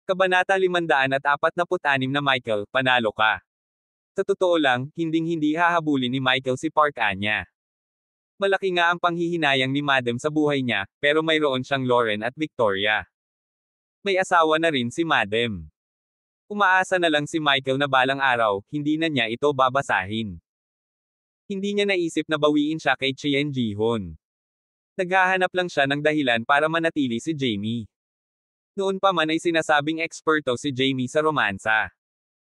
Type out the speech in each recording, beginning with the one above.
Kabanata 546 na Michael, panalo ka. Sa totoo lang, hinding-hindi hahabulin ni Michael si Park Anya. Malaki nga ang panghihinayang ni Madam sa buhay niya, pero mayroon siyang Lauren at Victoria. May asawa na rin si Madam. Umaasa na lang si Michael na balang araw, hindi na niya ito babasahin. Hindi niya naisip na bawiin siya kay Chien Ji-hoon. Naghahanap lang siya ng dahilan para manatili si Jamie. Noon pa man ay sinasabing eksperto si Jamie sa romansa.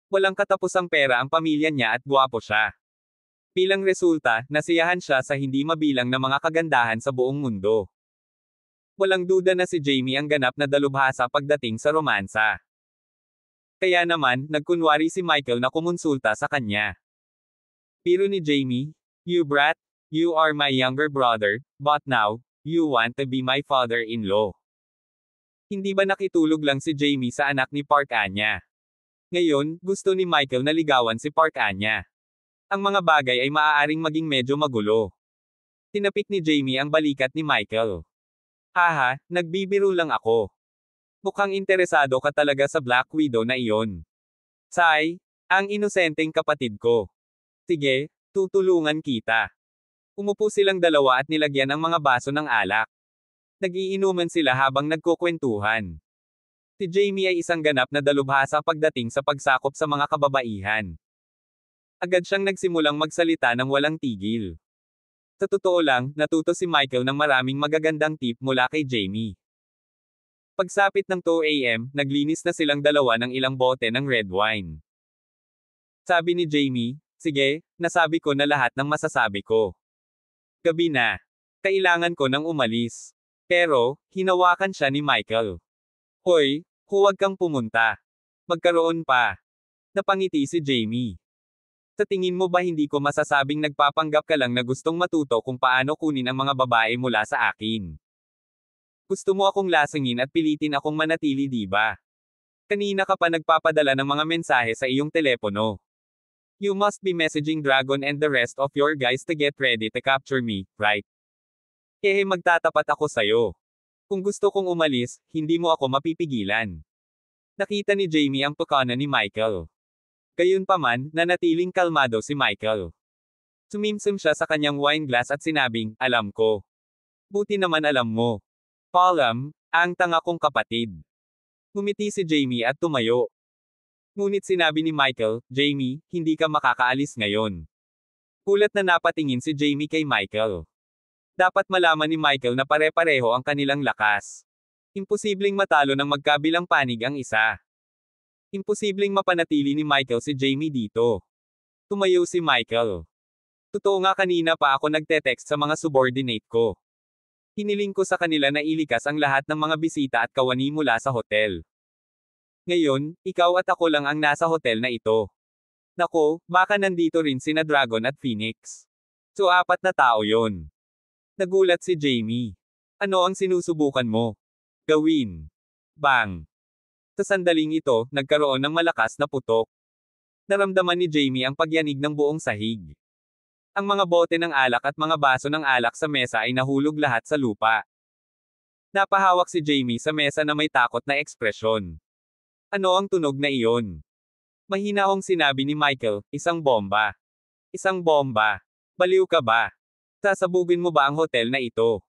Walang katapusang pera ang pamilya niya at gwapo siya. Bilang resulta, nasiyahan siya sa hindi mabilang na mga kagandahan sa buong mundo. Walang duda na si Jamie ang ganap na dalubhasa pagdating sa romansa. Kaya naman, nagkunwari si Michael na kumonsulta sa kanya. Biro ni Jamie, "You brat, you are my younger brother, but now, you want to be my father-in-law." Hindi ba nakitulog lang si Jamie sa anak ni Park Anya? Ngayon, gusto ni Michael na ligawan si Park Anya. Ang mga bagay ay maaaring maging medyo magulo. Tinapik ni Jamie ang balikat ni Michael. "Haha, nagbibiro lang ako. Mukhang interesado ka talaga sa Black Widow na iyon. Sai, ang inosenteng kapatid ko. Sige, tutulungan kita." Umupo silang dalawa at nilagyan ang mga baso ng alak. Nag-iinuman sila habang nagkukwentuhan. Si Jamie ay isang ganap na dalubhasa pagdating sa pagsakop sa mga kababaihan. Agad siyang nagsimulang magsalita ng walang tigil. Sa totoo lang, natuto si Michael ng maraming magagandang tip mula kay Jamie. Pagsapit ng 2 AM, naglinis na silang dalawa ng ilang bote ng red wine. Sabi ni Jamie, "Sige, nasabi ko na lahat ng masasabi ko. Gabi na. Kailangan ko nang umalis." Pero, hinawakan siya ni Michael. "Hoy, huwag kang pumunta. Magkaroon pa." Napangiti si Jamie. "Sa tingin mo ba hindi ko masasabing nagpapanggap ka lang na gustong matuto kung paano kunin ang mga babae mula sa akin? Gusto mo akong lasingin at pilitin akong manatili, di ba? Kanina ka pa nagpapadala ng mga mensahe sa iyong telepono. You must be messaging Dragon and the rest of your guys to get ready to capture me, right? Magtatapat ako sayo. Kung gusto kong umalis, hindi mo ako mapipigilan." Nakita ni Jamie ang pagkana ni Michael. Gayunpaman, nanatiling kalmado si Michael. Sumimsim siya sa kanyang wine glass at sinabing, "Alam ko. Buti naman alam mo. Palam, ang tanga kong kapatid." Ngumiti si Jamie at tumayo. Ngunit sinabi ni Michael, "Jamie, hindi ka makakaalis ngayon." Kulat na napatingin si Jamie kay Michael. Dapat malaman ni Michael na pare-pareho ang kanilang lakas. Imposibleng matalo ng magkabilang panig ang isa. Imposibleng mapanatili ni Michael si Jamie dito. Tumayo si Michael. "Totoo nga, kanina pa ako nagte-text sa mga subordinate ko. Hiniling ko sa kanila na ilikas ang lahat ng mga bisita at kawani mula sa hotel. Ngayon, ikaw at ako lang ang nasa hotel na ito. Nako, baka nandito rin sina Dragon at Phoenix. So 4 na tao yon." Nagulat si Jamie. "Ano ang sinusubukan mo gawin?" Bang! Sa sandaling ito, nagkaroon ng malakas na putok. Naramdaman ni Jamie ang pagyanig ng buong sahig. Ang mga bote ng alak at mga baso ng alak sa mesa ay nahulog lahat sa lupa. Napahawak si Jamie sa mesa na may takot na ekspresyon. "Ano ang tunog na iyon?" Mahinahong sinabi ni Michael, "Isang bomba." "Isang bomba? Baliw ka ba? Sasabugin mo ba ang hotel na ito?"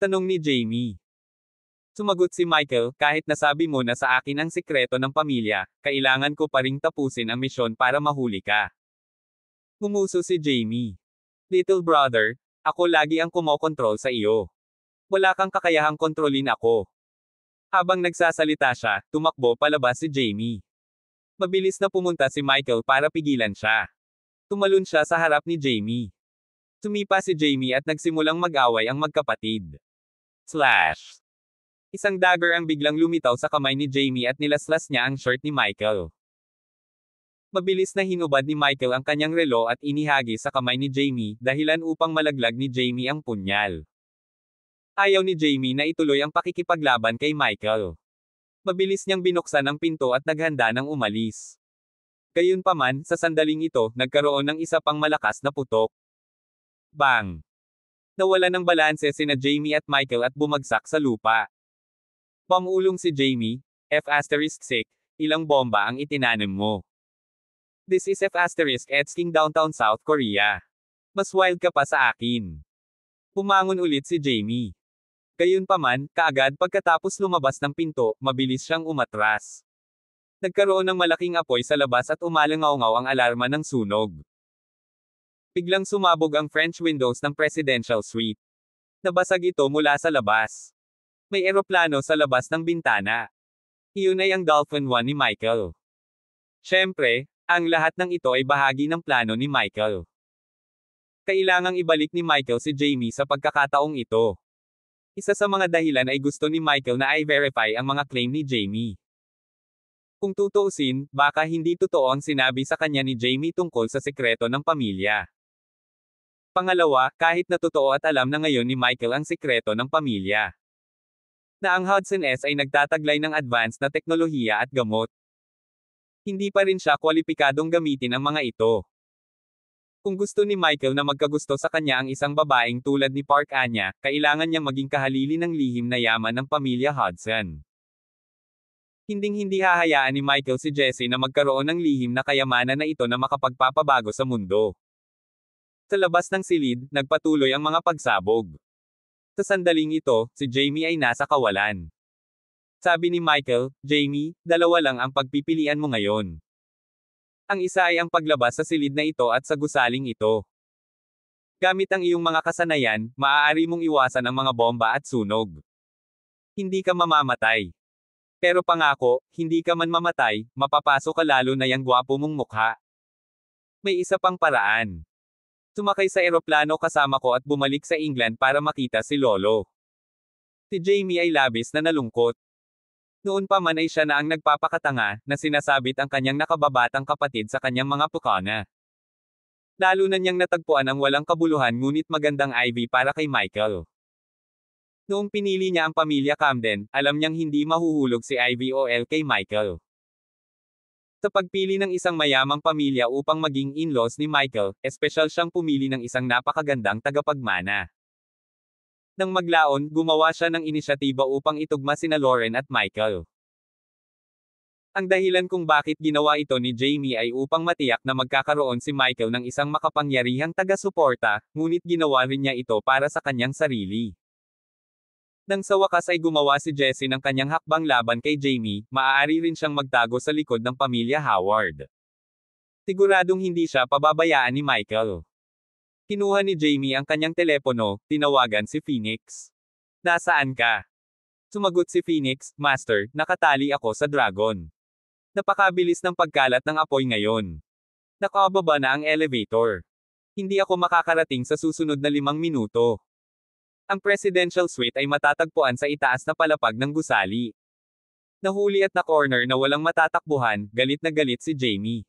tanong ni Jamie. Sumagot si Michael, "Kahit nasabi mo na sa akin ang sikreto ng pamilya, kailangan ko pa ring tapusin ang misyon para mahuli ka." Ngumuso si Jamie. "Little brother, ako lagi ang kumokontrol sa iyo. Wala kang kakayahang kontrolin ako." Habang nagsasalita siya, tumakbo palabas si Jamie. Mabilis na pumunta si Michael para pigilan siya. Tumalon siya sa harap ni Jamie. Sumipa si Jamie at nagsimulang mag-away ang magkapatid. Slash! Isang dagger ang biglang lumitaw sa kamay ni Jamie at nilaslas niya ang shirt ni Michael. Mabilis na hinubad ni Michael ang kanyang relo at inihagi sa kamay ni Jamie, dahilan upang malaglag ni Jamie ang punyal. Ayaw ni Jamie na ituloy ang pakikipaglaban kay Michael. Mabilis niyang binuksan ang pinto at naghanda ng umalis. Gayunpaman, sa sandaling ito, nagkaroon ng isa pang malakas na putok. Bang! Nawala ng balanse sina Jamie at Michael at bumagsak sa lupa. Pamulong si Jamie, F***6, ilang bomba ang itinanim mo? This is F***asking downtown South Korea. Mas wild ka pa sa akin. Pumangon ulit si Jamie. Gayunpaman, kaagad pagkatapos lumabas ng pinto, mabilis siyang umatras. Nagkaroon ng malaking apoy sa labas at umalangaw-ngaw ang alarma ng sunog. Biglang sumabog ang French windows ng presidential suite. Nabasag ito mula sa labas. May eroplano sa labas ng bintana. Iyon ay ang Dolphin 1 ni Michael. Siyempre, ang lahat ng ito ay bahagi ng plano ni Michael. Kailangang ibalik ni Michael si Jamie sa pagkakataong ito. Isa sa mga dahilan ay gusto ni Michael na i-verify ang mga claim ni Jamie. Kung tutuusin, baka hindi totoo ang sinabi sa kanya ni Jamie tungkol sa sekreto ng pamilya. Pangalawa, kahit na totoo at alam na ngayon ni Michael ang sekreto ng pamilya. Na ang Hudson S ay nagtataglay ng advanced na teknolohiya at gamot. Hindi pa rin siya kwalipikadong gamitin ang mga ito. Kung gusto ni Michael na magkagusto sa kanya ang isang babaeng tulad ni Park Anya, kailangan niyang maging kahalili ng lihim na yaman ng pamilya Hudson. Hinding-hindi hahayaan ni Michael si Jessie na magkaroon ng lihim na kayamanan na ito na makapagpapabago sa mundo. Sa labas ng silid, nagpatuloy ang mga pagsabog. Sa sandaling ito, si Jamie ay nasa kawalan. Sabi ni Michael, Jamie, dalawa lang ang pagpipilian mo ngayon. Ang isa ay ang paglabas sa silid na ito at sa gusaling ito. Gamit ang iyong mga kasanayan, maaari mong iwasan ang mga bomba at sunog. Hindi ka mamamatay. Pero pangako, hindi ka man mamatay, mapapasok ka lalo na yang gwapo mong mukha. May isa pang paraan. Sumakay sa eroplano kasama ko at bumalik sa England para makita si Lolo. Si Jamie ay labis na nalungkot. Noon pa man ay siya na ang nagpapakatanga, na sinasabit ang kanyang nakababatang kapatid sa kanyang mga pukana. Lalo na niyang natagpuan ang walang kabuluhan ngunit magandang Ivy para kay Michael. Noong pinili niya ang pamilya Camden, alam niyang hindi mahuhulog si Ivy o L kay Michael. Sa pagpili ng isang mayamang pamilya upang maging in-laws ni Michael, espesyal siyang pumili ng isang napakagandang tagapagmana. Nang maglaon, gumawa siya ng inisyatiba upang itugma sina Lauren at Michael. Ang dahilan kung bakit ginawa ito ni Jamie ay upang matiyak na magkakaroon si Michael ng isang makapangyarihang taga-suporta, ngunit ginawa rin niya ito para sa kanyang sarili. Nang sa wakas ay gumawa si Jessie ng kanyang hakbang laban kay Jamie, maaari rin siyang magtago sa likod ng pamilya Howard. Siguradong hindi siya pababayaan ni Michael. Kinuha ni Jamie ang kanyang telepono, tinawagan si Phoenix. Nasaan ka? Sumagot si Phoenix, Master, nakatali ako sa Dragon. Napakabilis ng pagkalat ng apoy ngayon. Nakababa na ang elevator. Hindi ako makakarating sa susunod na 5 minuto. Ang presidential suite ay matatagpuan sa itaas na palapag ng gusali. Nahuli at na-corner na walang matatakbuhan, galit na galit si Jamie.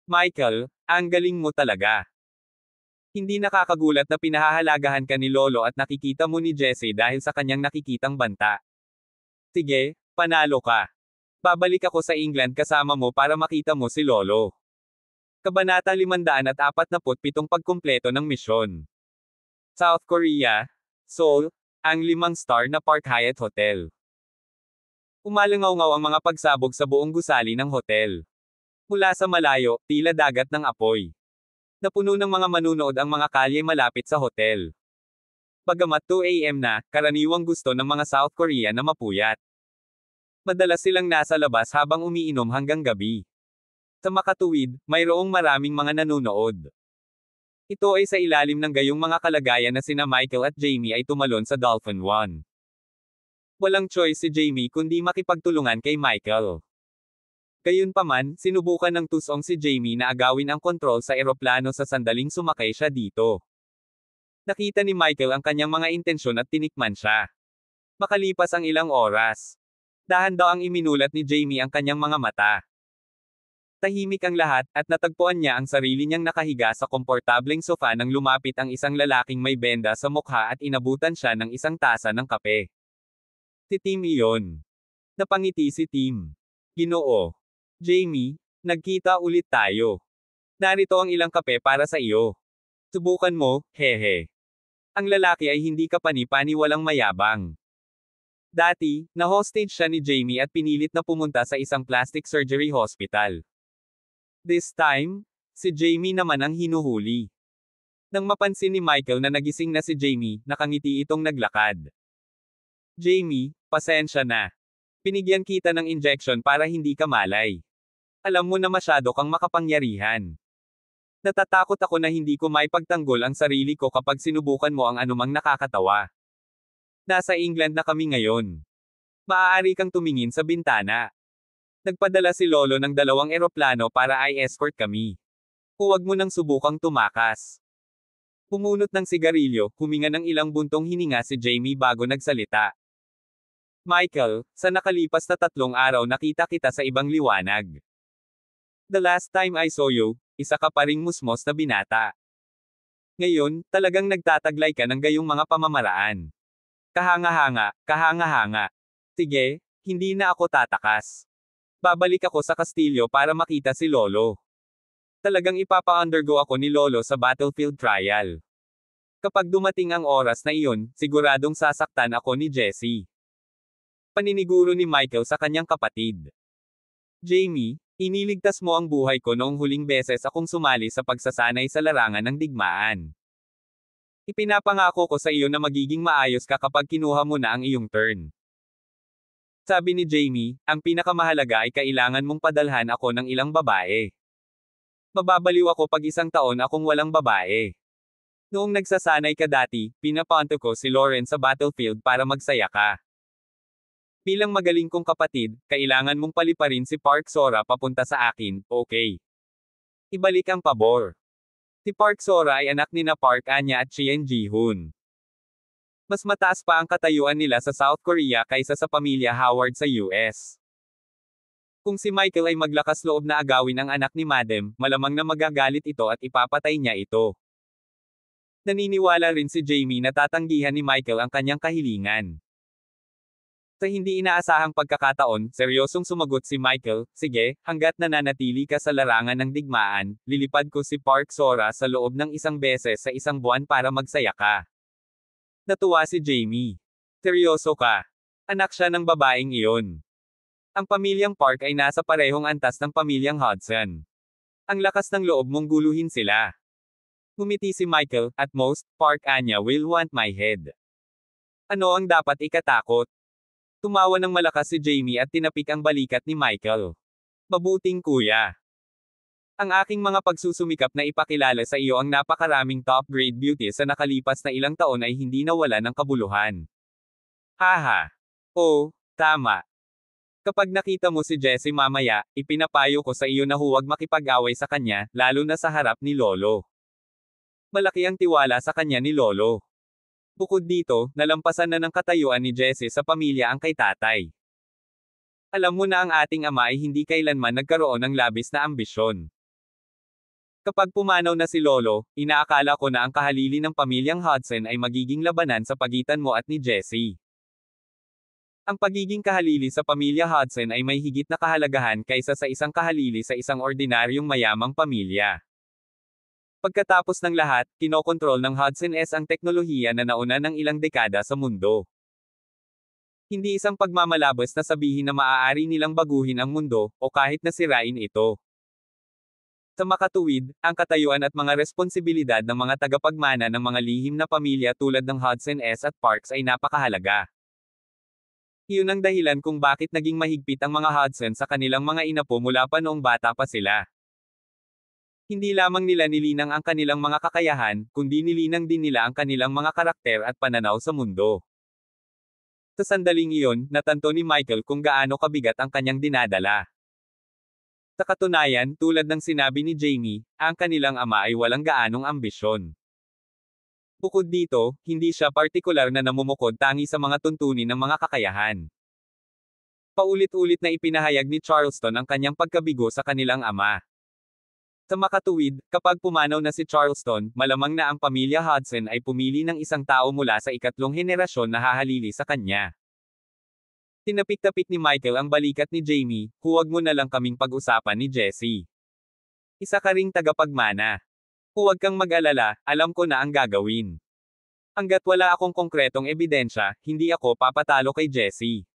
Michael, ang galing mo talaga. Hindi nakakagulat na pinahahalagahan ka ni Lolo at nakikita mo ni Jessie dahil sa kanyang nakikitang banta. Sige, panalo ka. Babalik ako sa England kasama mo para makita mo si Lolo. Kabanata 547 pagkumpleto ng misyon. South Korea, Seoul, ang 5-star na Park Hyatt Hotel. Umalangaw-ngaw ang mga pagsabog sa buong gusali ng hotel. Mula sa malayo, tila dagat ng apoy. Napuno ng mga manunood ang mga kalye malapit sa hotel. Bagamat 2 AM na, karaniwang gusto ng mga South Korea na mapuyat. Madalas silang nasa labas habang umiinom hanggang gabi. Sa makatuwid, mayroong maraming mga nanunood. Ito ay sa ilalim ng gayong mga kalagayan na sina Michael at Jamie ay tumalon sa Dolphin 1. Walang choice si Jamie kundi makipagtulungan kay Michael. Gayunpaman, sinubukan ng tusong si Jamie na agawin ang kontrol sa eroplano sa sandaling sumakay siya dito. Nakita ni Michael ang kanyang mga intensyon at tinikman siya. Makalipas ang ilang oras. Dahan daw ang iminulat ni Jamie ang kanyang mga mata. Tahimik ang lahat, at natagpuan niya ang sarili niyang nakahiga sa komportableng sofa nang lumapit ang isang lalaking may benda sa mukha at inabutan siya ng isang tasa ng kape. Si Tim iyon. Napangiti si Tim. Ginoo. Jamie, nagkita ulit tayo. Narito ang ilang kape para sa iyo. Subukan mo, hehe. Ang lalaki ay hindi kapani-paniwalang mayabang. Dati, na-hostage siya ni Jamie at pinilit na pumunta sa isang plastic surgery hospital. This time, si Jamie naman ang hinuhuli. Nang mapansin ni Michael na nagising na si Jamie, nakangiti itong naglakad. Jamie, pasensya na. Pinigyan kita ng injection para hindi ka malay. Alam mo na masyado kang makapangyarihan. Natatakot ako na hindi ko maipagtanggol ang sarili ko kapag sinubukan mo ang anumang nakakatawa. Nasa England na kami ngayon. Maaari kang tumingin sa bintana. Nagpadala si Lolo ng 2 eroplano para i-escort kami. Huwag mo nang subukang tumakas. Pumunot ng sigarilyo, huminga ng ilang buntong hininga si Jamie bago nagsalita. Michael, sa nakalipas na 3 araw nakita kita sa ibang liwanag. The last time I saw you, isa ka pa ring musmos na binata. Ngayon, talagang nagtataglay ka ng gayong mga pamamaraan. Kahanga-hanga. Sige, hindi na ako tatakas. Babalik ako sa kastilyo para makita si Lolo. Talagang ipapa-undergo ako ni Lolo sa battlefield trial. Kapag dumating ang oras na iyon, siguradong sasaktan ako ni Jessie. Paniniguro ni Michael sa kanyang kapatid. Jamie, iniligtas mo ang buhay ko noong huling beses akong sumali sa pagsasanay sa larangan ng digmaan. Ipinapangako ko sa iyo na magiging maayos ka kapag kinuha mo na ang iyong turn. Sabi ni Jamie, ang pinakamahalaga ay kailangan mong padalhan ako ng ilang babae. Mababaliw ako pag 1 taon akong walang babae. Noong nagsasanay ka dati, pinapanto ko si Lauren sa battlefield para magsaya ka. Bilang magaling kong kapatid, kailangan mong paliparin si Park Sora papunta sa akin, okay? Ibalik ang pabor. Si Park Sora ay anak ni na Park Anya at Chien Ji-hoon. Mas mataas pa ang katayuan nila sa South Korea kaysa sa pamilya Howard sa US. Kung si Michael ay maglakas loob na agawin ang anak ni Madam, malamang na magagalit ito at ipapatay niya ito. Naniniwala rin si Jamie na tatanggihan ni Michael ang kanyang kahilingan. Sa hindi inaasahang pagkakataon, seryosong sumagot si Michael, sige, hanggat nananatili ka sa larangan ng digmaan, lilipad ko si Park Sora sa loob ng 1 beses sa 1 buwan para magsaya ka. Natuwa si Jamie. Seryoso ka. Anak siya ng babaeng iyon. Ang pamilyang Park ay nasa parehong antas ng pamilyang Hudson. Ang lakas ng loob mong guluhin sila. Ngumiti si Michael, at most, Park Anya will want my head. Ano ang dapat ikatakot? Tumawa ng malakas si Jamie at tinapik ang balikat ni Michael. Mabuting kuya. Ang aking mga pagsusumikap na ipakilala sa iyo ang napakaraming top-grade beauties sa nakalipas na ilang taon ay hindi nawala ng kabuluhan. Haha. Oh, tama. Kapag nakita mo si Jessie mamaya, ipinapayo ko sa iyo na huwag makipag-away sa kanya, lalo na sa harap ni Lolo. Malaki ang tiwala sa kanya ni Lolo. Bukod dito, nalampasan na ng katayuan ni Jessie sa pamilya ang kay tatay. Alam mo na ang ating ama ay hindi kailanman nagkaroon ng labis na ambisyon. Kapag pumanaw na si Lolo, inaakala ko na ang kahalili ng pamilyang Hudson ay magiging labanan sa pagitan mo at ni Jessie. Ang pagiging kahalili sa pamilya Hudson ay may higit na kahalagahan kaysa sa isang kahalili sa isang ordinaryong mayamang pamilya. Pagkatapos ng lahat, kinokontrol ng Hudson S ang teknolohiya na nauna ng ilang dekada sa mundo. Hindi isang pagmamalabas na sabihin na maaari nilang baguhin ang mundo, o kahit na sirain ito. Sa makatuwid, ang katayuan at mga responsibilidad ng mga tagapagmana ng mga lihim na pamilya tulad ng Hudson S at Parks ay napakahalaga. Iyon ang dahilan kung bakit naging mahigpit ang mga Hudson sa kanilang mga inapo mula pa noong bata pa sila. Hindi lamang nila nilinang ang kanilang mga kakayahan, kundi nilinang din nila ang kanilang mga karakter at pananaw sa mundo. Sa sandaling iyon, natanto ni Michael kung gaano kabigat ang kanyang dinadala. Sa katunayan, tulad ng sinabi ni Jamie, ang kanilang ama ay walang gaanong ambisyon. Bukod dito, hindi siya partikular na namumukod tangi sa mga tuntunin ng mga kakayahan. Paulit-ulit na ipinahayag ni Charleston ang kanyang pagkabigo sa kanilang ama. Sa makatuwid, kapag pumanaw na si Charleston, malamang na ang pamilya Hudson ay pumili ng isang tao mula sa 3 henerasyon na hahalili sa kanya. Tinapik-tapik ni Michael ang balikat ni Jamie, huwag mo na lang kaming pag-usapan ni Jessie. Isa ka ring tagapagmana. Huwag kang mag-alala, alam ko na ang gagawin. Hangga't wala akong konkretong ebidensya, hindi ako papatalo kay Jessie.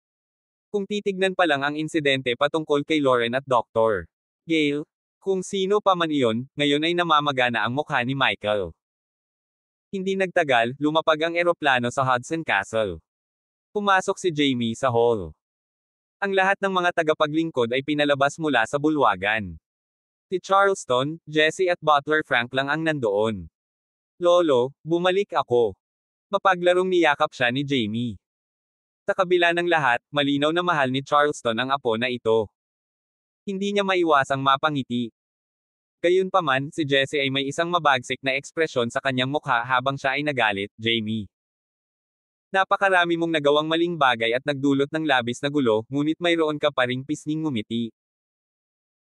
Kung titignan pa lang ang insidente patungkol kay Lauren at Dr. Gale, kung sino pa man iyon, ngayon ay namamagana ang mukha ni Michael. Hindi nagtagal, lumapag ang eroplano sa Hudson Castle. Pumasok si Jamie sa hall. Ang lahat ng mga tagapaglingkod ay pinalabas mula sa bulwagan. Si Charleston, Jessie at Butler Frank lang ang nandoon. Lolo, bumalik ako. Mapaglarong niyakap siya ni Jamie. Sa kabila ng lahat, malinaw na mahal ni Charleston ang apo na ito. Hindi niya maiwasang mapangiti. Gayunpaman, si Jessie ay may isang mabagsik na ekspresyon sa kanyang mukha habang siya ay nagalit, Jamie. Napakarami mong nagawang maling bagay at nagdulot ng labis na gulo, ngunit mayroon ka pa ring pisnging ngumiti.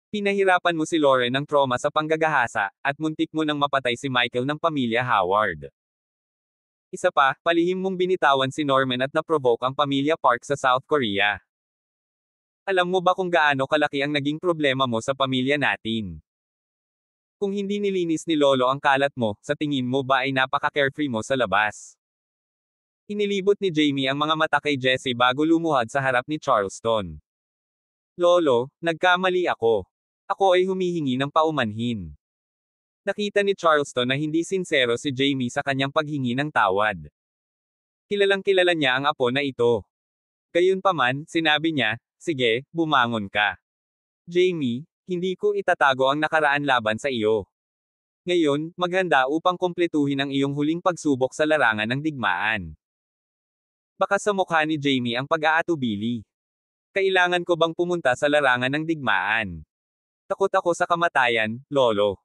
Pinahirapan mo si Lauren ng trauma sa panggagahasa, at muntik mo nang mapatay si Michael ng pamilya Howard. Isa pa, palihim mong binitawan si Norman at na-provoke ang pamilya Park sa South Korea. Alam mo ba kung gaano kalaki ang naging problema mo sa pamilya natin? Kung hindi nilinis ni Lolo ang kalat mo, sa tingin mo ba ay napaka-carefree mo sa labas? Inilibot ni Jamie ang mga mata kay Jessie bago lumuhad sa harap ni Charleston. Lolo, nagkamali ako. Ako ay humihingi ng paumanhin. Nakita ni Charleston na hindi sinsero si Jamie sa kanyang paghingi ng tawad. Kilalang kilala niya ang apo na ito. Gayunpaman, sinabi niya, sige, bumangon ka. Jamie, hindi ko itatago ang nakaraan laban sa iyo. Ngayon, maghanda upang kumpletuhin ang iyong huling pagsubok sa larangan ng digmaan. Baka sa mukha ni Jamie ang pag-aatubili. Kailangan ko bang pumunta sa larangan ng digmaan? Takot ako sa kamatayan, Lolo.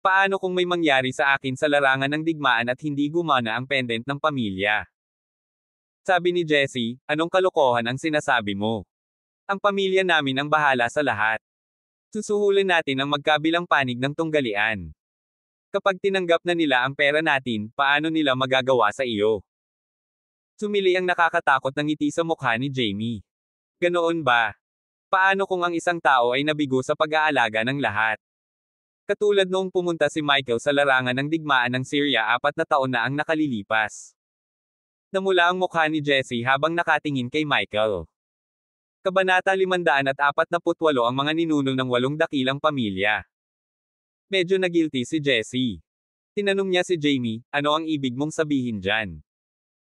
Paano kung may mangyari sa akin sa larangan ng digmaan at hindi gumana ang pendant ng pamilya? Sabi ni Jessie, anong kalokohan ang sinasabi mo? Ang pamilya namin ang bahala sa lahat. Susuhulin natin ang magkabilang panig ng tunggalian. Kapag tinanggap na nila ang pera natin, paano nila magagawa sa iyo? Sumili ang nakakatakot na ngiti sa mukha ni Jamie. Ganoon ba? Paano kung ang isang tao ay nabigo sa pag-aalaga ng lahat? Katulad noong pumunta si Michael sa larangan ng digmaan ng Syria 4 na taon na ang nakalilipas. Namula ang mukha ni Jessie habang nakatingin kay Michael. Kabanata 548 ang mga ninuno ng 8 dakilang pamilya. Medyo nagilty si Jessie. Tinanong niya si Jamie, ano ang ibig mong sabihin dyan?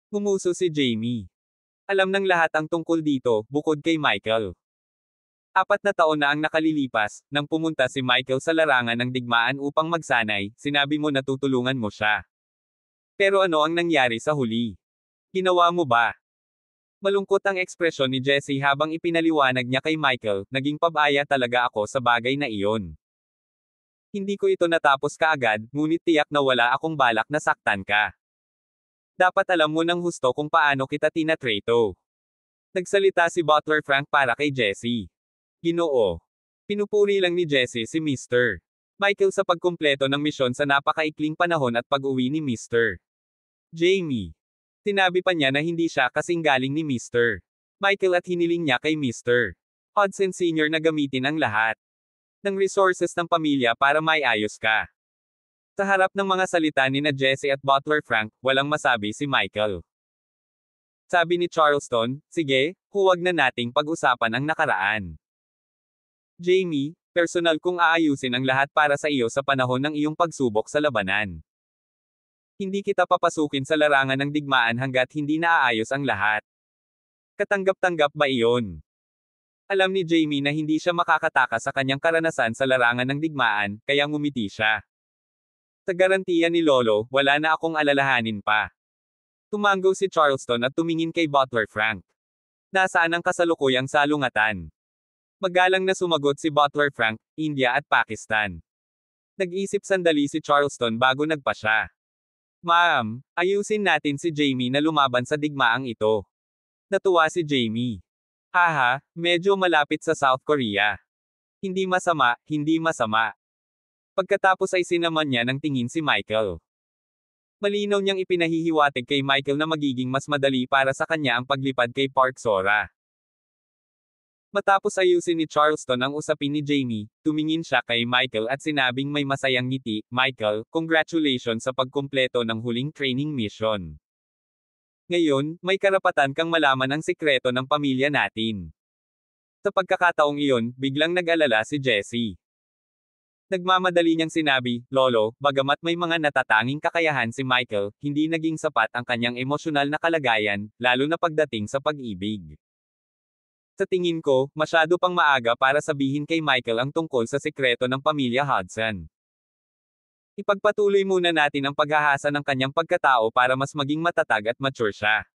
Ngumuso si Jamie. Alam ng lahat ang tungkol dito, bukod kay Michael. 4 na taon na ang nakalilipas, nang pumunta si Michael sa larangan ng digmaan upang magsanay, sinabi mo na tutulungan mo siya. Pero ano ang nangyari sa huli? Ginawa mo ba? Malungkot ang ekspresyon ni Jessie habang ipinaliwanag niya kay Michael, naging pabaya talaga ako sa bagay na iyon. Hindi ko ito natapos kaagad, ngunit tiyak na wala akong balak na saktan ka. Dapat alam mo ng husto kung paano kita tinatrato. Nagsalita si Butler Frank para kay Jessie. Ginoo. Pinupuri lang ni Jessie si Mr. Michael sa pagkumpleto ng misyon sa napakaikling panahon at pag-uwi ni Mr. Jamie. Sinabi pa niya na hindi siya kasing galing ni Mr. Michael at hiniling niya kay Mr. Hudson Sr. na gamitin ang lahat ng resources ng pamilya para maiayos ka. Sa harap ng mga salita ni na Jessie at Butler Frank, walang masabi si Michael. Sabi ni Charleston, sige, huwag na nating pag-usapan ang nakaraan. Jamie, personal kong aayusin ang lahat para sa iyo sa panahon ng iyong pagsubok sa labanan. Hindi kita papasukin sa larangan ng digmaan hanggat hindi naaayos ang lahat. Katanggap-tanggap ba iyon? Alam ni Jamie na hindi siya makakataka sa kanyang karanasan sa larangan ng digmaan, kaya ngumiti siya. Sa garantiya ni Lolo, wala na akong alalahanin pa. Tumango si Charleston at tumingin kay Butler Frank. Nasaan ang kasalukuyang salungatan? Magalang na sumagot si Butler Frank, India at Pakistan. Nag-isip sandali si Charleston bago nagpasya. Ma'am, ayusin natin si Jamie na lumaban sa digmaang ito. Natuwa si Jamie. Haha, medyo malapit sa South Korea. Hindi masama, hindi masama. Pagkatapos ay sinaman niya ng tingin si Michael. Malinaw niyang ipinahihiwatig kay Michael na magiging mas madali para sa kanya ang paglipad kay Park Sora. Matapos ayusin ni Charleston ang usapin ni Jamie, tumingin siya kay Michael at sinabing may masayang ngiti, Michael, congratulations sa pagkumpleto ng huling training mission. Ngayon, may karapatan kang malaman ang sikreto ng pamilya natin. Sa pagkakataong iyon, biglang nag-alala si Jessie. Nagmamadali niyang sinabi, Lolo, bagamat may mga natatanging kakayahan si Michael, hindi naging sapat ang kanyang emosyonal na kalagayan, lalo na pagdating sa pag-ibig. Sa tingin ko, masyado pang maaga para sabihin kay Michael ang tungkol sa sikreto ng pamilya Hudson. Ipagpatuloy muna natin ang paghahasa ng kanyang pagkatao para mas maging matatag at mature siya.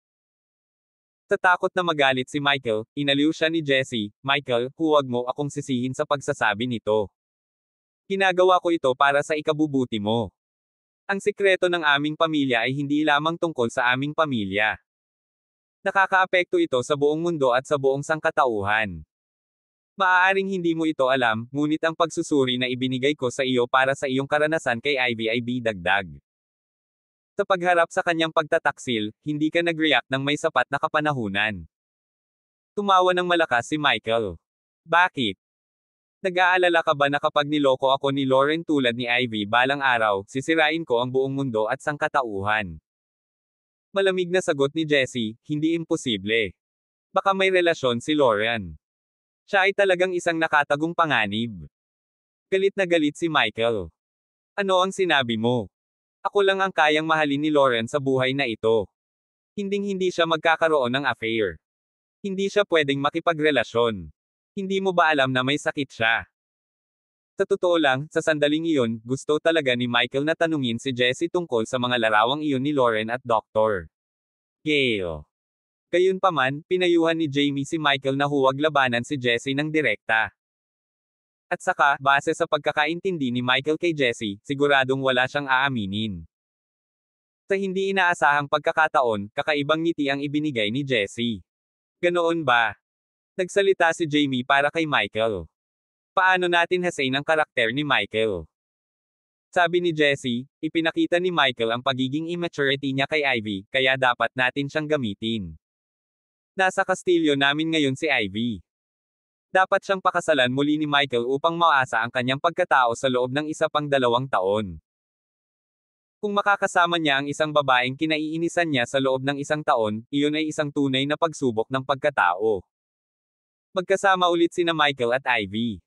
Sa takot na magalit si Michael, inaliw siya ni Jessie, Michael, huwag mo akong sisihin sa pagsasabi nito. Ginagawa ko ito para sa ikabubuti mo. Ang sikreto ng aming pamilya ay hindi lamang tungkol sa aming pamilya. Nakakaapekto ito sa buong mundo at sa buong sangkatauhan. Maaaring hindi mo ito alam, ngunit ang pagsusuri na ibinigay ko sa iyo para sa iyong karanasan kay Ivy ay bidagdag. Sa pagharap sa kanyang pagtataksil, hindi ka nag-react ng may sapat na kapanahunan. Tumawa ng malakas si Michael. Bakit? Nag-aalala ka ba na kapag niloko ako ni Lauren tulad ni Ivy balang araw, sisirain ko ang buong mundo at sangkatauhan? Malamig na sagot ni Jessie, hindi imposible. Baka may relasyon si Lauren. Siya ay talagang isang nakatagong panganib. Galit na galit si Michael. Ano ang sinabi mo? Ako lang ang kayang mahalin ni Lauren sa buhay na ito. Hinding-hindi siya magkakaroon ng affair. Hindi siya pwedeng makipagrelasyon. Hindi mo ba alam na may sakit siya? Sa totoo lang, sa sandaling iyon, gusto talaga ni Michael na tanungin si Jessie tungkol sa mga larawang iyon ni Lauren at Dr. Gale. Gayunpaman, pinayuhan ni Jamie si Michael na huwag labanan si Jessie ng direkta. At saka, base sa pagkakaintindi ni Michael kay Jessie, siguradong wala siyang aaminin. Sa hindi inaasahang pagkakataon, kakaibang ngiti ang ibinigay ni Jessie. Ganoon ba? Nagsalita si Jamie para kay Michael. Paano natin hasain ang karakter ni Michael? Sabi ni Jessie, ipinakita ni Michael ang pagiging immaturity niya kay Ivy, kaya dapat natin siyang gamitin. Nasa kastilyo namin ngayon si Ivy. Dapat siyang pakasalan muli ni Michael upang maasa ang kanyang pagkatao sa loob ng isa pang 2 taon. Kung makakasama niya ang isang babaeng kinaiinisan niya sa loob ng 1 taon, iyon ay isang tunay na pagsubok ng pagkatao. Magkasama ulit sina Michael at Ivy.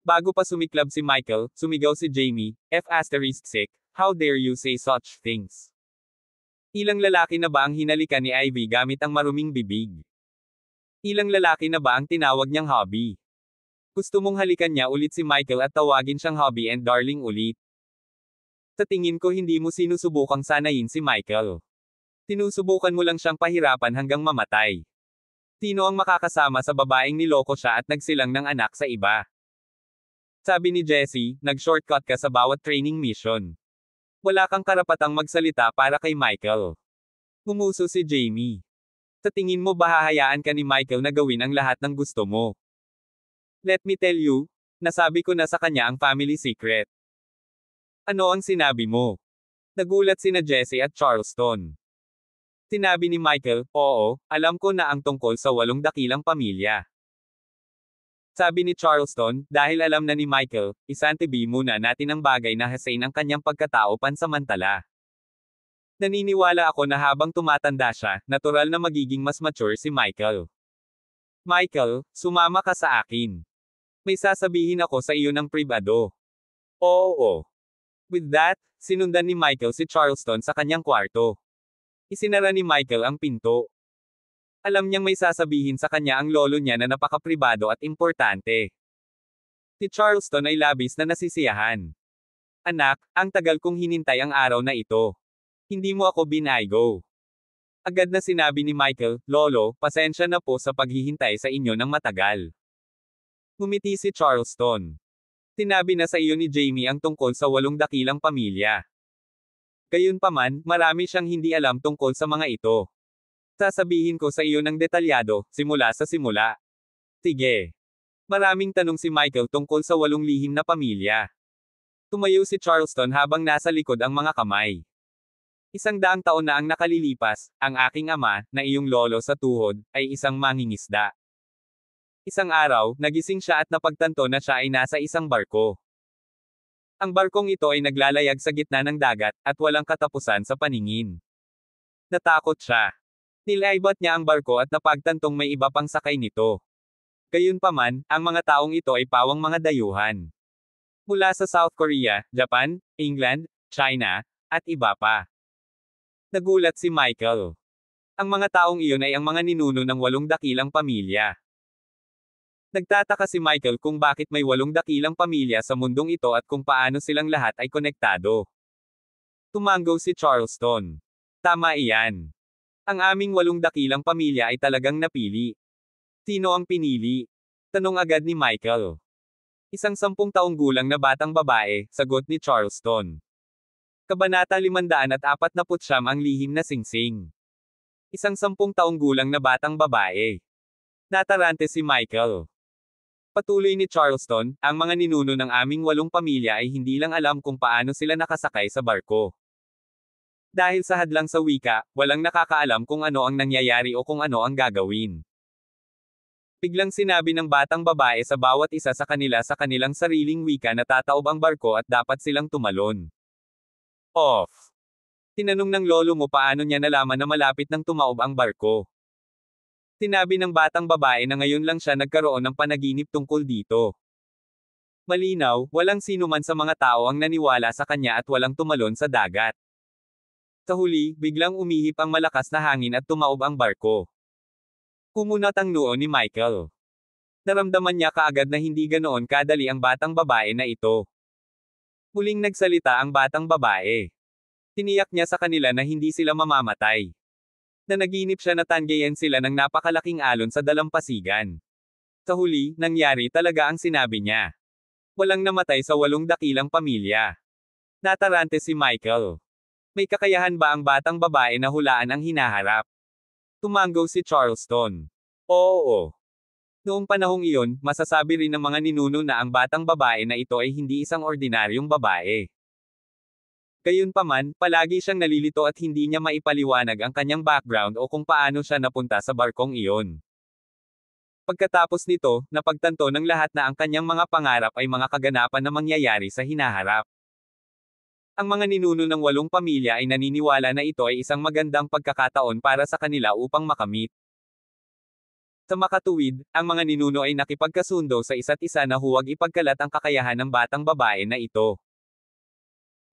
Bago pa sumiklab si Michael, sumigaw si Jamie, F***, how dare you say such things? Ilang lalaki na ba ang hinalikan ni Ivy gamit ang maruming bibig? Ilang lalaki na ba ang tinawag niyang hubby? Gusto mong halikan niya ulit si Michael at tawagin siyang hubby and darling ulit? Sa tingin ko hindi mo sinusubukang sanayin si Michael. Sinusubukan mo lang siyang pahirapan hanggang mamatay. Sino ang makakasama sa babaeng niloko siya at nagsilang ng anak sa iba? Sabi ni Jessie, nag-shortcut ka sa bawat training mission. Wala kang karapatang magsalita para kay Michael. Umuso si Jamie. Sa tingin mo ba hahayaan ka ni Michael na gawin ang lahat ng gusto mo? Let me tell you, nasabi ko na sa kanya ang family secret. Ano ang sinabi mo? Nagulat sina Jessie at Charleston. Sinabi ni Michael, oo, alam ko na ang tungkol sa 8 dakilang pamilya. Sabi ni Charleston, dahil alam na ni Michael, isantabi muna natin ang bagay na hasain ang kanyang pagkatao pansamantala. Naniniwala ako na habang tumatanda siya, natural na magiging mas mature si Michael. Michael, sumama ka sa akin. May sasabihin ako sa iyo ng pribado. Oo. With that, sinundan ni Michael si Charleston sa kanyang kwarto. Isinara ni Michael ang pinto. Alam niyang may sasabihin sa kanya ang lolo niya na napakapribado at importante. Si Charleston ay labis na nasisiyahan. Anak, ang tagal kong hinintay ang araw na ito. Hindi mo ako binaygo. Agad na sinabi ni Michael, Lolo, pasensya na po sa paghihintay sa inyo ng matagal. Ngumiti si Charleston. Sinabi na sa iyo ni Jamie ang tungkol sa 8 dakilang pamilya. Gayunpaman, marami siyang hindi alam tungkol sa mga ito. Sasabihin ko sa iyo ng detalyado, simula sa simula. Sige. Maraming tanong si Michael tungkol sa 8 lihim na pamilya. Tumayo si Charleston habang nasa likod ang mga kamay. 100 taon na ang nakalilipas, ang aking ama, na iyong lolo sa tuhod, ay isang mangingisda. Isang araw, nagising siya at napagtanto na siya ay nasa isang barko. Ang barkong ito ay naglalayag sa gitna ng dagat, at walang katapusan sa paningin. Natakot siya. Nilaibat niya ang barko at napagtantong may iba pang sakay nito. Gayunpaman, ang mga taong ito ay pawang mga dayuhan. Mula sa South Korea, Japan, England, China, at iba pa. Nagulat si Michael. Ang mga taong iyon ay ang mga ninuno ng 8 dakilang pamilya. Nagtataka si Michael kung bakit may 8 dakilang pamilya sa mundong ito at kung paano silang lahat ay konektado. Tumango si Charleston. Tama iyan. Ang aming 8 dakilang pamilya ay talagang napili. Sino ang pinili? Tanong agad ni Michael. Isang 10 taong gulang na batang babae, sagot ni Charleston. Kabanata 549 ang lihim na singsing. Isang 10 taong gulang na batang babae. Natarante si Michael. Patuloy ni Charleston, ang mga ninuno ng aming 8 pamilya ay hindi lang alam kung paano sila nakasakay sa barko. Dahil sa hadlang sa wika, walang nakakaalam kung ano ang nangyayari o kung ano ang gagawin. Biglang sinabi ng batang babae sa bawat isa sa kanila sa kanilang sariling wika na tataob ang barko at dapat silang tumalon. Off. Tinanong ng lolo mo paano niya nalaman na malapit nang tumaob ang barko. Sinabi ng batang babae na ngayon lang siya nagkaroon ng panaginip tungkol dito. Malinaw, walang sino man sa mga tao ang naniwala sa kanya at walang tumalon sa dagat. Sa huli, biglang umihip ang malakas na hangin at tumaob ang barko. Kumunat ang noo ni Michael. Naramdaman niya kaagad na hindi ganoon kadali ang batang babae na ito. Muling nagsalita ang batang babae. Tiniyak niya sa kanila na hindi sila mamamatay. Nanaginip siya na tanggayan sila ng napakalaking alon sa dalampasigan. Sa huli, nangyari talaga ang sinabi niya. Walang namatay sa 8 dakilang pamilya. Natarante si Michael. May kakayahan ba ang batang babae na hulaan ang hinaharap? Tumango si Charleston. Oo. Noong panahong iyon, masasabi rin ng mga ninuno na ang batang babae na ito ay hindi isang ordinaryong babae. Gayunpaman, palagi siyang nalilito at hindi niya maipaliwanag ang kanyang background o kung paano siya napunta sa barkong iyon. Pagkatapos nito, napagtanto ng lahat na ang kanyang mga pangarap ay mga kaganapan na mangyayari sa hinaharap. Ang mga ninuno ng 8 pamilya ay naniniwala na ito ay isang magandang pagkakataon para sa kanila upang makamit. Sa makatuwid, ang mga ninuno ay nakipagkasundo sa isa't isa na huwag ipagkalat ang kakayahan ng batang babae na ito.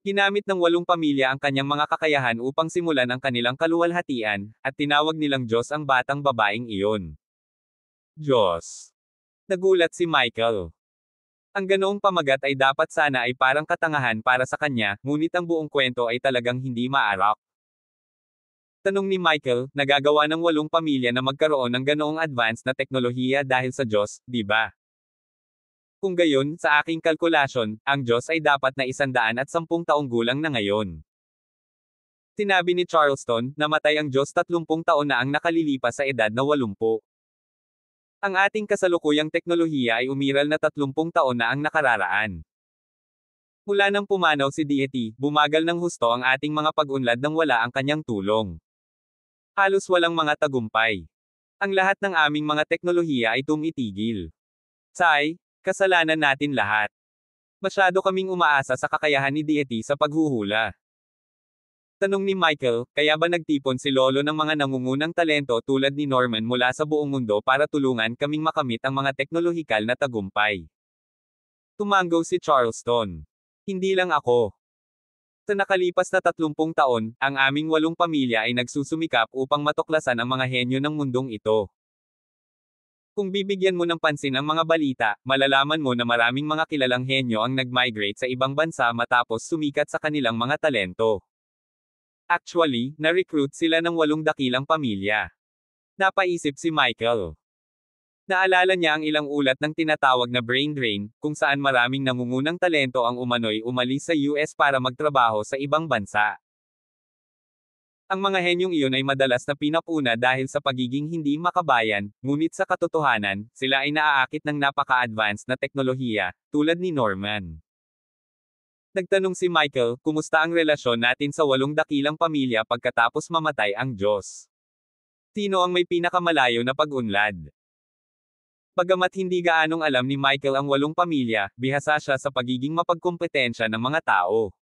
Ginamit ng 8 pamilya ang kanyang mga kakayahan upang simulan ang kanilang kaluwalhatian, at tinawag nilang Diyos ang batang babaeng iyon. Diyos. Nagulat si Michael. Ang ganoong pamagat ay dapat sana ay parang katangahan para sa kanya, ngunit ang buong kwento ay talagang hindi maarak. Tanong ni Michael, nagagawa ng 8 pamilya na magkaroon ng ganoong advanced na teknolohiya dahil sa Diyos, di ba? Kung gayon, sa aking kalkulasyon, ang Diyos ay dapat na 110 taong gulang na ngayon. Sinabi ni Charleston, namatay ang Diyos 30 taon na ang nakalilipas sa edad na 80. Ang ating kasalukuyang teknolohiya ay umiral na 30 taon na ang nakararaan. Mula nang pumanaw si deity, bumagal ng husto ang ating mga pag-unlad nang wala ang kanyang tulong. Halos walang mga tagumpay. Ang lahat ng aming mga teknolohiya ay tumitigil. Say, kasalanan natin lahat. Masyado kaming umaasa sa kakayahan ni deity sa paghuhula. Tanong ni Michael, kaya ba nagtipon si Lolo ng mga nangungunang talento tulad ni Norman mula sa buong mundo para tulungan kaming makamit ang mga teknolohikal na tagumpay? Tumango si Charleston. Hindi lang ako. Sa nakalipas na 30 taon, ang aming 8 pamilya ay nagsusumikap upang matuklasan ang mga henyo ng mundong ito. Kung bibigyan mo ng pansin ang mga balita, malalaman mo na maraming mga kilalang henyo ang nag-migrate sa ibang bansa matapos sumikat sa kanilang mga talento. Actually, na-recruit sila ng 8 dakilang pamilya. Napaisip si Michael. Naalala niya ang ilang ulat ng tinatawag na brain drain, kung saan maraming nangungunang talento ang umano'y umalis sa US para magtrabaho sa ibang bansa. Ang mga henyong iyon ay madalas na pinapuna dahil sa pagiging hindi makabayan, ngunit sa katotohanan, sila ay naaakit ng napaka-advanced na teknolohiya, tulad ni Norman. Nagtanong si Michael, kumusta ang relasyon natin sa 8 dakilang pamilya pagkatapos mamatay ang Diyos? Sino ang may pinakamalayo na pag-unlad? Bagamat hindi gaanong alam ni Michael ang 8 pamilya, bihasa siya sa pagiging mapagkumpetensya ng mga tao.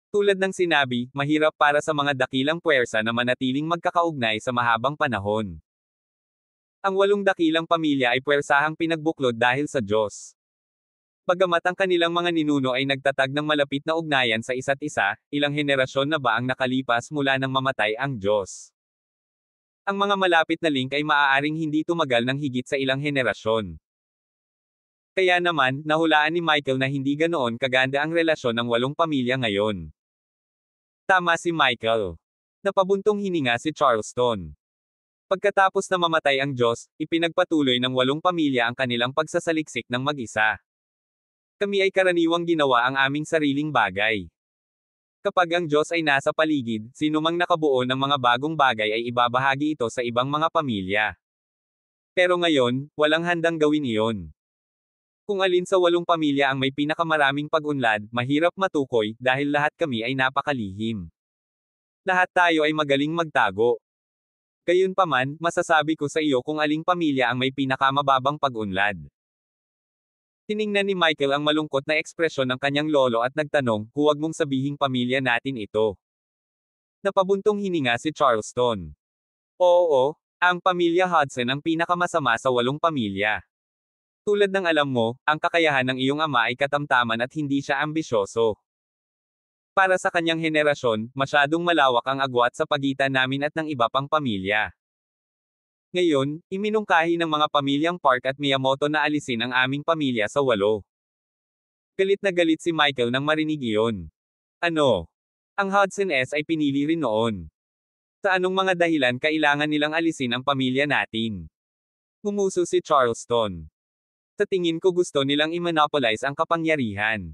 Tulad ng sinabi, mahirap para sa mga dakilang puwersa na manatiling magkakaugnay sa mahabang panahon. Ang 8 dakilang pamilya ay puwersahang pinagbuklod dahil sa Diyos. Bagamat ang kanilang mga ninuno ay nagtatag ng malapit na ugnayan sa isa't isa, ilang henerasyon na ba ang nakalipas mula nang mamatay ang Diyos? Ang mga malapit na link ay maaaring hindi tumagal ng higit sa ilang henerasyon. Kaya naman, nahulaan ni Michael na hindi ganoon kaganda ang relasyon ng 8 pamilya ngayon. Tama si Michael. Napabuntong hininga si Charleston. Pagkatapos na mamatay ang Diyos, ipinagpatuloy ng 8 pamilya ang kanilang pagsasaliksik ng mag-isa. Kami ay karaniwang ginawa ang aming sariling bagay. Kapag ang Diyos ay nasa paligid, sinumang nakabuo ng mga bagong bagay ay ibabahagi ito sa ibang mga pamilya. Pero ngayon, walang handang gawin iyon. Kung alin sa 8 pamilya ang may pinakamaraming pag-unlad, mahirap matukoy, dahil lahat kami ay napakalihim. Lahat tayo ay magaling magtago. Gayunpaman, masasabi ko sa iyo kung aling pamilya ang may pinakamababang pag-unlad. Tiningnan ni Michael ang malungkot na ekspresyon ng kanyang lolo at nagtanong, huwag mong sabihing pamilya natin ito. Napabuntong hininga si Charleston. Oo, ang pamilya Hudson ang pinakamasama sa 8 pamilya. Tulad ng alam mo, ang kakayahan ng iyong ama ay katamtaman at hindi siya ambisyoso. Para sa kanyang henerasyon, masyadong malawak ang agwat sa pagitan namin at ng iba pang pamilya. Ngayon, iminungkahi ng mga pamilyang Park at Miyamoto na alisin ang aming pamilya sa 8. Galit na galit si Michael nang marinig iyon. Ano? Ang Hudson S ay pinili rin noon. Sa anong mga dahilan kailangan nilang alisin ang pamilya natin? Ngumuso si Charleston. Sa tingin ko gusto nilang i-monopolize ang kapangyarihan.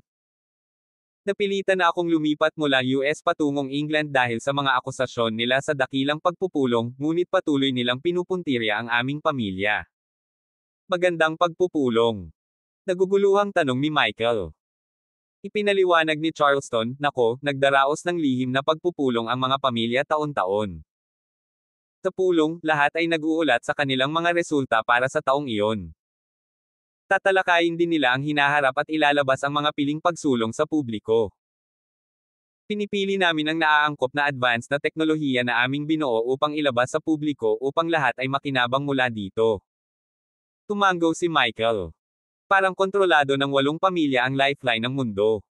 Napilitan na akong lumipat mula US patungong England dahil sa mga akusasyon nila sa dakilang pagpupulong, ngunit patuloy nilang pinupuntirya ang aming pamilya. Magandang pagpupulong. Naguguluhang tanong ni Michael. Ipinaliwanag ni Charleston, nako, nagdaraos ng lihim na pagpupulong ang mga pamilya taon-taon. Sa pulong, lahat ay nag-uulat sa kanilang mga resulta para sa taong iyon. Tatalakayin din nila ang hinaharap at ilalabas ang mga piling pagsulong sa publiko. Pinipili namin ang naaangkop na advanced na teknolohiya na aming binuo upang ilabas sa publiko upang lahat ay makinabang mula dito. Tumango si Michael. Parang kontrolado ng 8 pamilya ang lifeline ng mundo.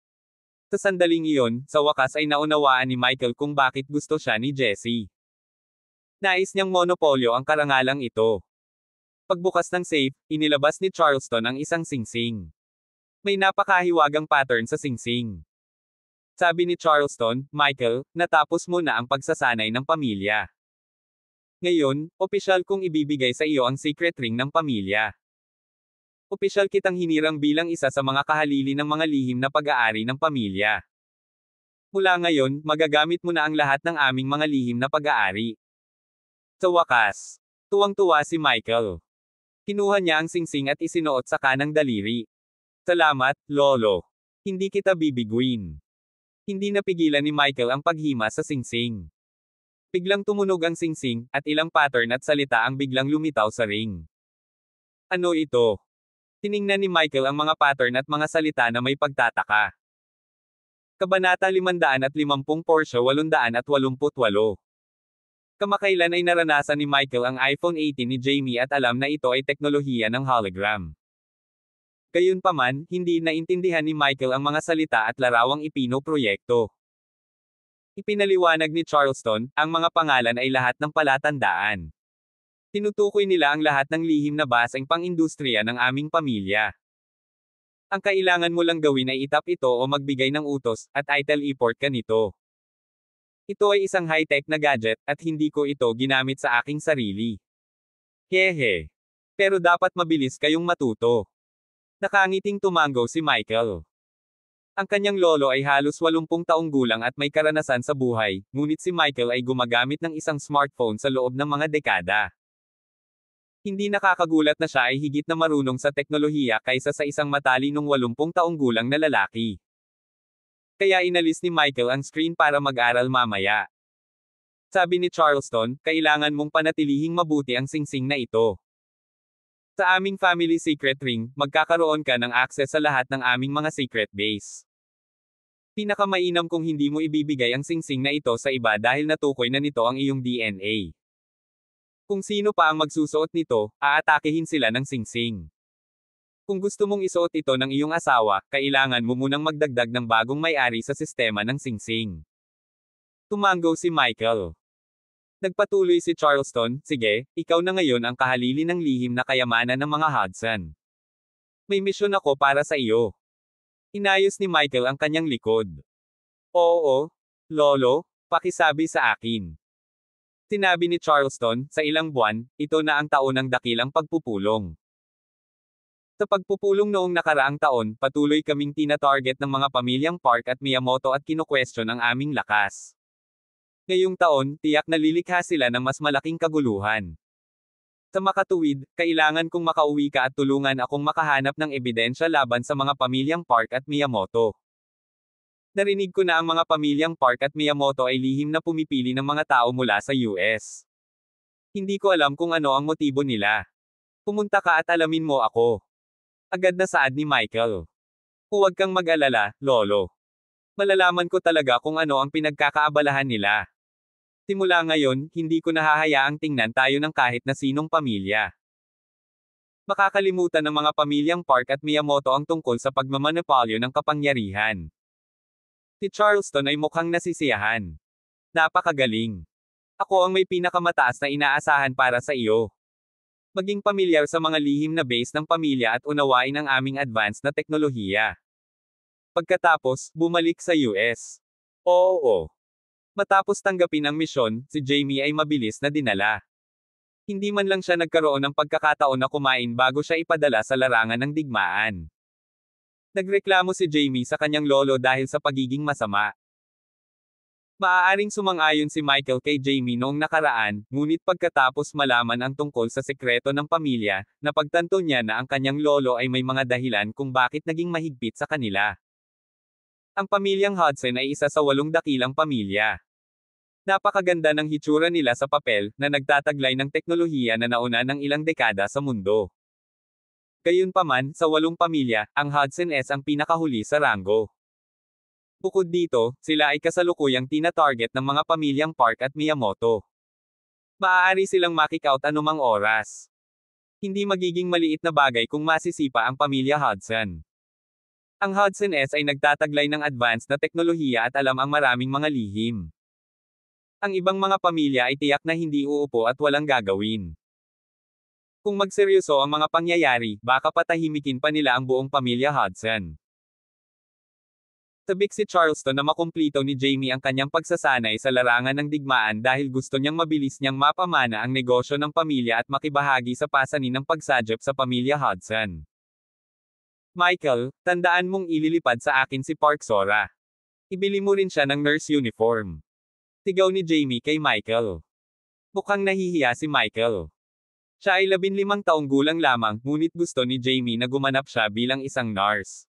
Sa sandaling iyon, sa wakas ay naunawaan ni Michael kung bakit gusto siya ni Jessie. Nais niyang monopolyo ang karangalang ito. Pagbukas ng safe, inilabas ni Charleston ang isang singsing. May napakahiwagang pattern sa singsing. Sabi ni Charleston, Michael, natapos mo na ang pagsasanay ng pamilya. Ngayon, opisyal kong ibibigay sa iyo ang secret ring ng pamilya. Opisyal kitang hinirang bilang isa sa mga kahalili ng mga lihim na pag-aari ng pamilya. Mula ngayon, magagamit mo na ang lahat ng aming mga lihim na pag-aari. Sa wakas, tuwang-tuwa si Michael. Kinuha niya ang singsing at isinuot sa kanang daliri. Salamat, Lolo. Hindi kita bibiguin. Hindi napigilan ni Michael ang paghima sa singsing. Biglang tumunog ang singsing, at ilang pattern at salita ang biglang lumitaw sa ring. Ano ito? Tiningnan ni Michael ang mga pattern at mga salita na may pagtataka. Kabanata 550 Porsche 888. Kamakailan ay naranasan ni Michael ang iPhone 18 ni Jamie at alam na ito ay teknolohiya ng hologram. Gayunpaman, hindi naintindihan ni Michael ang mga salita at larawang ipinoproyekto. Ipinaliwanag ni Charleston, ang mga pangalan ay lahat ng palatandaan. Tinutukoy nila ang lahat ng lihim na baseng pang-industriya ng aming pamilya. Ang kailangan mo lang gawin ay itap ito o magbigay ng utos, at i-teleport ka nito. Ito ay isang high-tech na gadget, at hindi ko ito ginamit sa aking sarili. Hehe. Pero dapat mabilis kayong matuto. Nakangiting tumango si Michael. Ang kanyang lolo ay halos 80 taong gulang at may karanasan sa buhay, ngunit si Michael ay gumagamit ng isang smartphone sa loob ng mga dekada. Hindi nakakagulat na siya ay higit na marunong sa teknolohiya kaysa sa isang matalinong 80 taong gulang na lalaki. Kaya inalis ni Michael ang screen para mag-aral mamaya. Sabi ni Charleston, kailangan mong panatilihing mabuti ang singsing na ito. Sa aming family secret ring, magkakaroon ka ng access sa lahat ng aming mga secret base. Pinakamainam kung hindi mo ibibigay ang singsing na ito sa iba dahil natukoy na nito ang iyong DNA. Kung sino pa ang magsusuot nito, aatakehin sila ng singsing. Kung gusto mong isuot ito ng iyong asawa, kailangan mo munang magdagdag ng bagong may-ari sa sistema ng singsing. Tumango si Michael. Nagpatuloy si Charleston, sige, ikaw na ngayon ang kahalili ng lihim na kayamanan ng mga Hudson. May misyon ako para sa iyo. Inayos ni Michael ang kanyang likod. Oo, Lolo, pakisabi sa akin. Sinabi ni Charleston, sa ilang buwan, ito na ang taon ng dakilang pagpupulong. Sa pagpupulong noong nakaraang taon, patuloy kaming tina-target ng mga pamilyang Park at Miyamoto at kino-question ang aming lakas. Ngayong taon, tiyak na lilikha sila ng mas malaking kaguluhan. Sa makatuwid, kailangan kong makauwi ka at tulungan akong makahanap ng ebidensya laban sa mga pamilyang Park at Miyamoto. Narinig ko na ang mga pamilyang Park at Miyamoto ay lihim na pumipili ng mga tao mula sa US. Hindi ko alam kung ano ang motibo nila. Pumunta ka at alamin mo ako. Agad na saad ni Michael. Huwag kang mag-alala, Lolo. Malalaman ko talaga kung ano ang pinagkakaabalahan nila. Simula ngayon, hindi ko nahahayaang tingnan tayo ng kahit na sinong pamilya. Makakalimutan ng mga pamilyang Park at Miyamoto ang tungkol sa pagmamanipulyo ng kapangyarihan. Si Charleston ay mukhang nasisiyahan. Napakagaling. Ako ang may pinakamataas na inaasahan para sa iyo. Maging pamilyar sa mga lihim na base ng pamilya at unawain ang aming advanced na teknolohiya. Pagkatapos, bumalik sa US. Oo. Matapos tanggapin ang misyon, si Jamie ay mabilis na dinala. Hindi man lang siya nagkaroon ng pagkakataon na kumain bago siya ipadala sa larangan ng digmaan. Nagreklamo si Jamie sa kanyang lolo dahil sa pagiging masama. Maaaring sumang-ayon si Michael kay Jamie noong nakaraan, ngunit pagkatapos malaman ang tungkol sa sekreto ng pamilya, napagtanto niya na ang kanyang lolo ay may mga dahilan kung bakit naging mahigpit sa kanila. Ang pamilyang Hudson ay isa sa 8 dakilang pamilya. Napakaganda ng hitsura nila sa papel, na nagtataglay ng teknolohiya na nauna ng ilang dekada sa mundo. Gayunpaman, sa 8 pamilya, ang Hudson S ang pinakahuli sa ranggo. Bukod dito, sila ay kasalukuyang tina-target ng mga pamilyang Park at Miyamoto. Maaari silang makikout anumang oras. Hindi magiging maliit na bagay kung masisipa ang pamilya Hudson. Ang Hudson S ay nagtataglay ng advanced na teknolohiya at alam ang maraming mga lihim. Ang ibang mga pamilya ay tiyak na hindi uupo at walang gagawin. Kung magseryoso ang mga pangyayari, baka patahimikin pa nila ang buong pamilya Hudson. Tabik si Charleston na makumplito ni Jamie ang kanyang pagsasanay sa larangan ng digmaan dahil gusto niyang mabilis niyang mapamana ang negosyo ng pamilya at makibahagi sa pasanin ng pagsadya sa pamilya Hudson. Michael, tandaan mong ililipad sa akin si Park Sora. Ibili mo rin siya ng nurse uniform. Sigaw ni Jamie kay Michael. Mukhang nahihiya si Michael. Siya ay 15 taong gulang lamang, ngunit gusto ni Jamie na gumanap siya bilang isang nurse.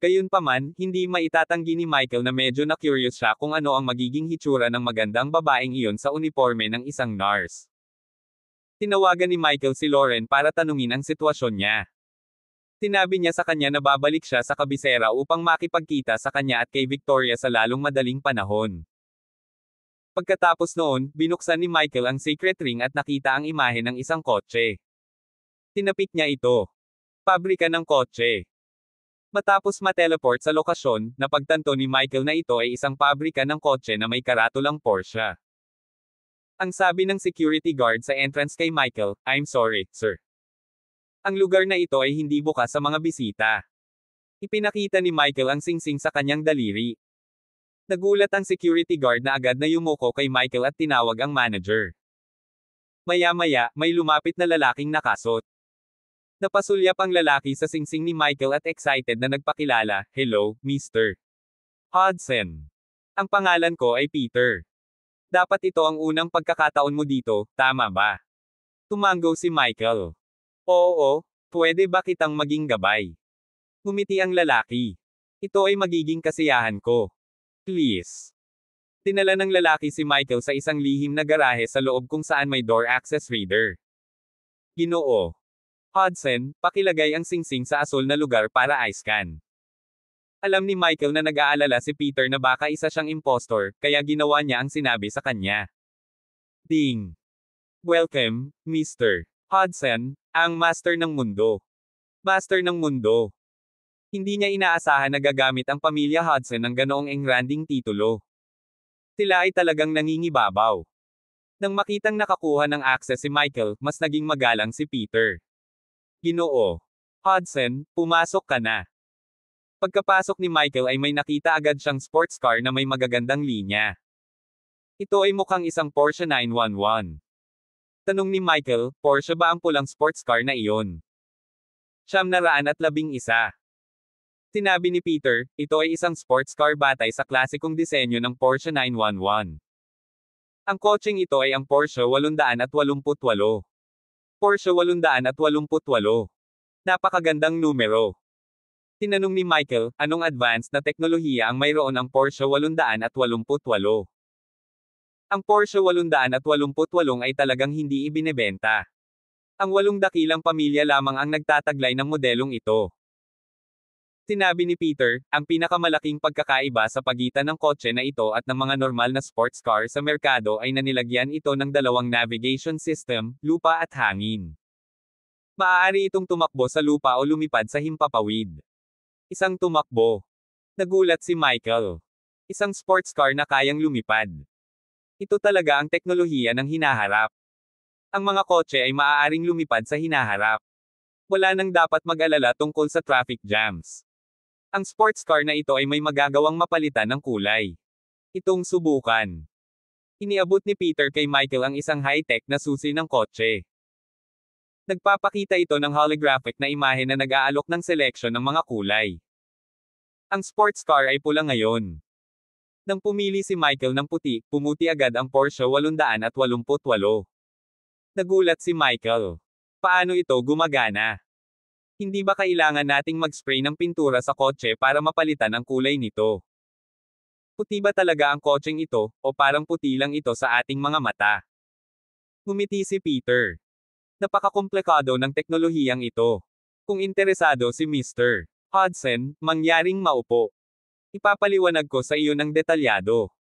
Gayunpaman, hindi maitatanggi ni Michael na medyo na-curious siya kung ano ang magiging hitsura ng magandang babaeng iyon sa uniforme ng isang nurse. Tinawagan ni Michael si Lauren para tanungin ang sitwasyon niya. Sinabi niya sa kanya na babalik siya sa kabisera upang makipagkita sa kanya at kay Victoria sa lalong madaling panahon. Pagkatapos noon, binuksan ni Michael ang secret ring at nakita ang imahe ng isang kotse. Tinapik niya ito. Pabrika ng kotse. Matapos mateleport sa lokasyon, napagtanto ni Michael na ito ay isang pabrika ng kotse na may karatulang Porsche. Ang sabi ng security guard sa entrance kay Michael, "I'm sorry, sir. Ang lugar na ito ay hindi bukas sa mga bisita." Ipinakita ni Michael ang singsing sa kanyang daliri. Nagulat ang security guard na agad na yumuko kay Michael at tinawag ang manager. Maya-maya, may lumapit na lalaking nakasuot. Napasulyap ang lalaki sa singsing ni Michael at excited na nagpakilala, "Hello, Mr. Hudson. Ang pangalan ko ay Peter. Dapat ito ang unang pagkakataon mo dito, tama ba?" Tumango si Michael. "Oo, pwede ba kitang maging gabay?" Ngumiti ang lalaki. "Ito ay magiging kasiyahan ko. Please." Dinala ng lalaki si Michael sa isang lihim na garahe sa loob kung saan may door access reader. "Ginoo Hudson, pakilagay ang singsing sa asul na lugar para i-scan." Alam ni Michael na nag-aalala si Peter na baka isa siyang impostor, kaya ginawa niya ang sinabi sa kanya. Ding! Welcome, Mr. Hudson, ang master ng mundo. Master ng mundo. Hindi niya inaasahan na gagamit ang pamilya Hudson ng ganoong engranding titulo. Sila ay talagang nangingibabaw. Nang makitang nakakuha ng access si Michael, mas naging magalang si Peter. Ginoo. Hudson, pumasok ka na. Pagkapasok ni Michael ay may nakita agad siyang sports car na may magagandang linya. Ito ay mukhang isang Porsche 911. Tanong ni Michael, Porsche ba ang pulang sports car na iyon? 911. Sinabi ni Peter, ito ay isang sports car batay sa klasikong disenyo ng Porsche 911. Ang kotseng ito ay ang Porsche 888. Porsche 888. Napakagandang numero. Tinanong ni Michael, anong advanced na teknolohiya ang mayroon ang Porsche 888? Ang Porsche 888 ay talagang hindi ibinebenta. Ang 8 dakilang pamilya lamang ang nagtataglay ng modelong ito. Sinabi ni Peter, ang pinakamalaking pagkakaiba sa pagitan ng kotse na ito at ng mga normal na sports car sa merkado ay nanilagyan ito ng dalawang navigation system, lupa at hangin. Maaari itong tumakbo sa lupa o lumipad sa himpapawid. Isang tumakbo. Nagulat si Michael. Isang sports car na kayang lumipad. Ito talaga ang teknolohiya ng hinaharap. Ang mga kotse ay maaaring lumipad sa hinaharap. Wala nang dapat mag-alala tungkol sa traffic jams. Ang sports car na ito ay may magagawang mapalitan ng kulay. Itong subukan. Iniabot ni Peter kay Michael ang isang high-tech na susi ng kotse. Nagpapakita ito ng holographic na imahe na nag-aalok ng seleksyon ng mga kulay. Ang sports car ay pula ngayon. Nang pumili si Michael ng puti, pumuti agad ang Porsche 888. Nagulat si Michael. Paano ito gumagana? Hindi ba kailangan nating mag-spray ng pintura sa kotse para mapalitan ang kulay nito? Puti ba talaga ang kotseng ito, o parang puti lang ito sa ating mga mata? Ngumiti si Peter. Napakakomplikado ng teknolohiyang ito. Kung interesado si Mr. Hudson, mangyaring maupo. Ipapaliwanag ko sa iyo ng detalyado.